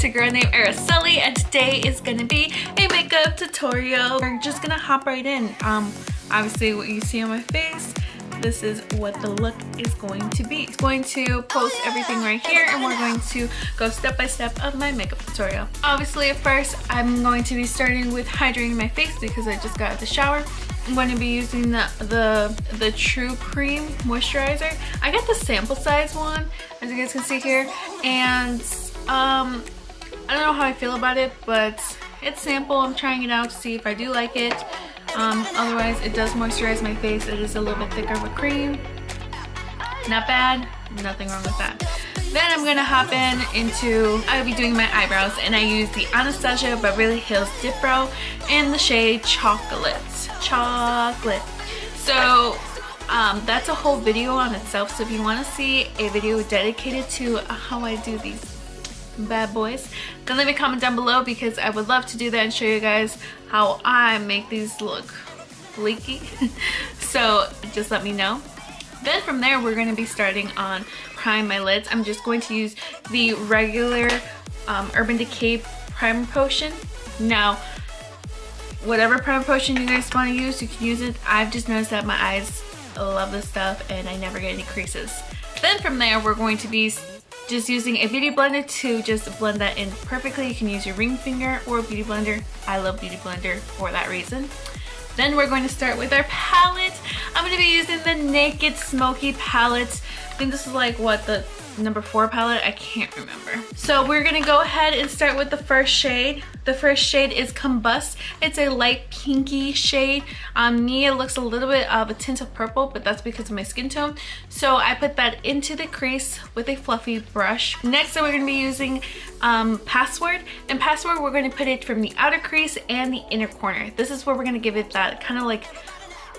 it's your girl named Araceli, and today is gonna be a makeup tutorial. We're just gonna hop right in. Obviously what you see on my face, this is what the look is going to be. I'm going to post everything right here, and we're going to go step by step of my makeup tutorial. Obviously at first I'm going to be starting with hydrating my face because I just got out of the shower. I'm going to be using the True Cream moisturizer. I got the sample size one, as you guys can see here, and I don't know how I feel about it, but it's sample. I'm trying it out to see if I do like it. Otherwise it does moisturize my face. It is a little bit thicker of a cream. Not bad, nothing wrong with that. Then I'm gonna hop I'll be doing my eyebrows, and I use the Anastasia Beverly Hills Dip Brow in the shade Chocolate. So that's a whole video on itself, so if you want to see a video dedicated to how I do these bad boys, then leave a comment down below, because I would love to do that and show you guys how I make these look leaky. So just let me know. Then from there we're going to be starting on prime my lids. I'm just going to use the regular Urban Decay primer potion. Now whatever primer potion you guys want to use, you can use it. I've just noticed that my eyes love this stuff and I never get any creases. Then from there we're going to be just using a beauty blender to just blend that in perfectly. You can use your ring finger or a beauty blender. I love beauty blender for that reason. Then we're going to start with our palette. I'm going to be using the Naked Smoky palette. I think this is like what, the number 4 palette? I can't remember. So we're going to go ahead and start with the first shade. The first shade is Combust. It's a light pinky shade. On me it looks a little bit of a tint of purple, but that's because of my skin tone. So I put that into the crease with a fluffy brush. Next we're going to be using Password. And Password, we're going to put it from the outer crease and the inner corner. This is where we're going to give it that kind of like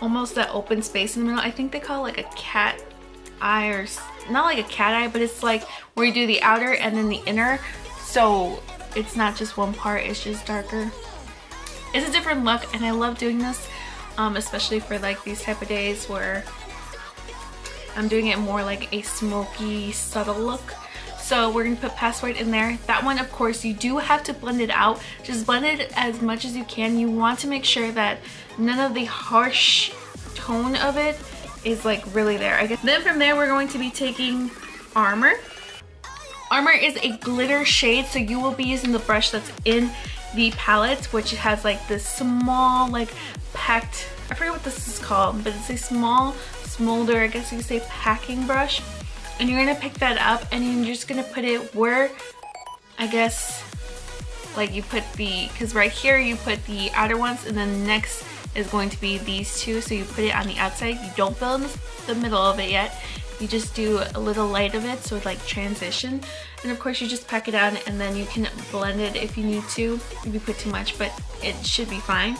almost that open space in the middle. I think they call it like a cat eye, or not like a cat eye, but it's like where you do the outer and then the inner, so it's not just one part, it's just darker. It's a different look, and I love doing this, especially for like these type of days where I'm doing it more like a smoky, subtle look. So we're gonna put Password in there. That one, of course, you do have to blend it out. Just blend it as much as you can. You want to make sure that none of the harsh tone of it is like really there, I guess. Then from there we're going to be taking Armor. Armor is a glitter shade, so you will be using the brush that's in the palette, which has like this small, like packed, I forget what this is called, but it's a small smolder, I guess you could say, packing brush. And you're gonna pick that up and you're just gonna put it where, I guess, like you put the, because right here you put the outer ones, and then next is going to be these two, so you put it on the outside. You don't fill in the middle of it yet. You just do a little light of it, so it like transition. And of course you just pack it on, and then you can blend it if you need to, if you put too much, but it should be fine.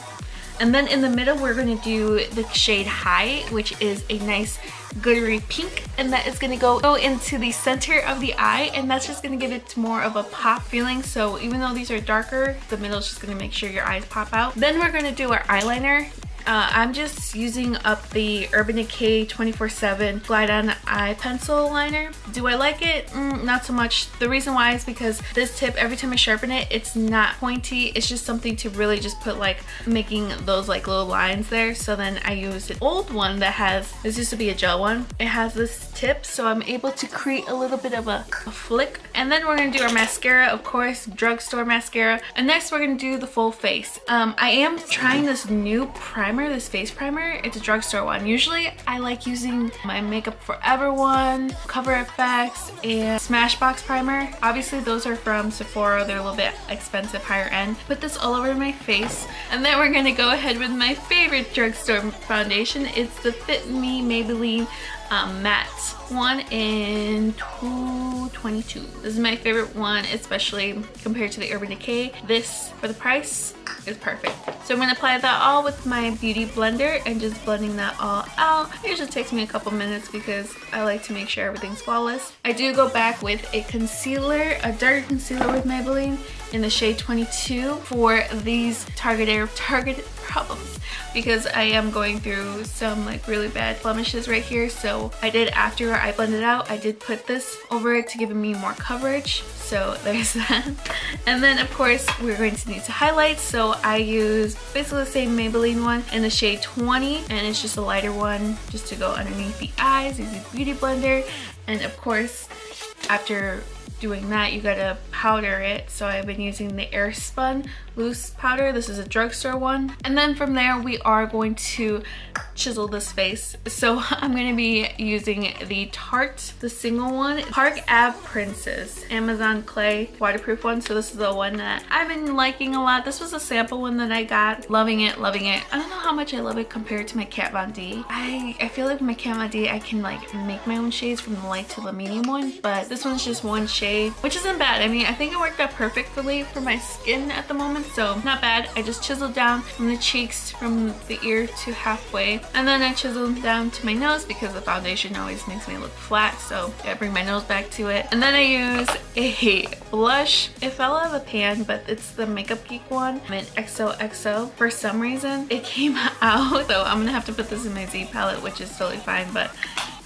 And then in the middle we're going to do the shade High, which is a nice glittery pink, and that is going to go into the center of the eye, and that's just going to give it more of a pop feeling. So even though these are darker, the middle is just going to make sure your eyes pop out. Then we're going to do our eyeliner. I'm just using up the Urban Decay 24/7 Glide On Eye Pencil Liner. Do I like it? Not so much. The reason why is because this tip, every time I sharpen it, it's not pointy. It's just something to really just put like making those like little lines there. So then I use an old one that has, this used to be a gel one. It has this tip, so I'm able to create a little bit of a flick. And then we're going to do our mascara, of course, drugstore mascara. And next we're going to do the full face. I am trying this new primer, this face primer. It's a drugstore one. Usually I like using my Makeup Forever one, Cover FX, and Smashbox primer. Obviously those are from Sephora. They're a little bit expensive, higher end. Put this all over my face, and then we're gonna go ahead with my favorite drugstore foundation. It's the Fit Me Maybelline matte one in 222. This is my favorite one, especially compared to the Urban Decay. This, for the price, is perfect. So I'm going to apply that all with my beauty blender and just blending that all out. It usually takes me a couple minutes because I like to make sure everything's flawless. I do go back with a concealer, a darker concealer with Maybelline in the shade 22 for these Target problems because I am going through some like really bad blemishes right here. So I did, after I blended out, I did put this over it to give me more coverage. So there's that. And then of course we're going to need to highlight. So I use basically the same Maybelline one in the shade 20, and it's just a lighter one just to go underneath the eyes using Beauty Blender. And of course after doing that, you gotta powder it. So I've been using the Airspun loose powder. This is a drugstore one. And then from there we are going to chisel this face. So I'm gonna be using the Tarte, the single one, Park Ave Princess Amazon Clay waterproof one. So this is the one that I've been liking a lot. This was a sample one that I got. Loving it, loving it. I don't know how much I love it compared to my Kat Von D. I feel like with my Kat Von D I can like make my own shades from the light to the medium one, but this one's just one shade, which isn't bad. I mean, I think it worked out perfectly for my skin at the moment, so not bad. I just chiseled down from the cheeks, from the ear to halfway, and then I chiseled down to my nose because the foundation always makes me look flat, so I bring my nose back to it. And then I use a blush. It fell out of the pan, but it's the Makeup Geek one. I'm in XOXO. For some reason, it came out, so I'm gonna have to put this in my Z palette, which is totally fine, but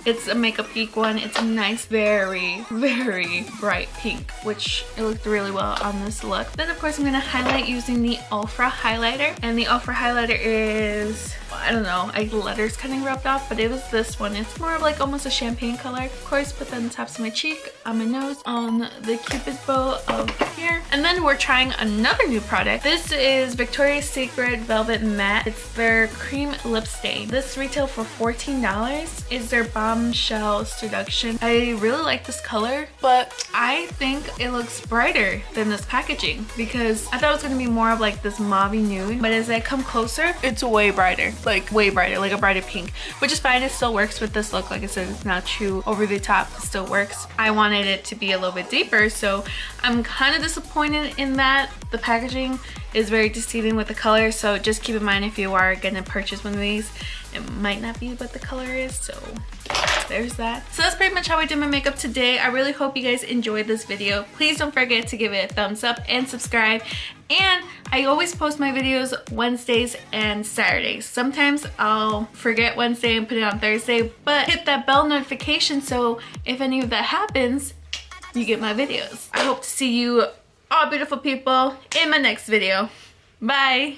it's a Makeup Geek one. It's a nice, very, very bright pink, which it looked really well on this look. Then of course I'm gonna highlight using the Ultra highlighter, and the Ultra highlighter is, I don't know, the letters kind of rubbed off, but it was this one. It's more of like almost a champagne color. Of course, put that on the tops of my cheek, on my nose, on the cupid bow of here. And then we're trying another new product. This is Victoria's Secret Velvet Matte. It's their cream lip stain. This retailed for $14. It's their Bombshell Seduction. I really like this color, but I think it looks brighter than this packaging because I thought it was gonna be more of like this mauvey nude, but as I come closer, it's way brighter. Like way brighter, like a brighter pink, which is fine. It still works with this look. Like I said, it's not too over the top. It still works. I wanted it to be a little bit deeper, so I'm kind of disappointed in that. The packaging is very deceiving with the color, so just keep in mind if you are gonna purchase one of these, it might not be what the color is, so there's that. So that's pretty much how I did my makeup today. I really hope you guys enjoyed this video. Please don't forget to give it a thumbs up and subscribe. And I always post my videos Wednesdays and Saturdays. Sometimes I'll forget Wednesday and put it on Thursday, but hit that bell notification so if any of that happens, you get my videos. I hope to see you all beautiful people in my next video. Bye.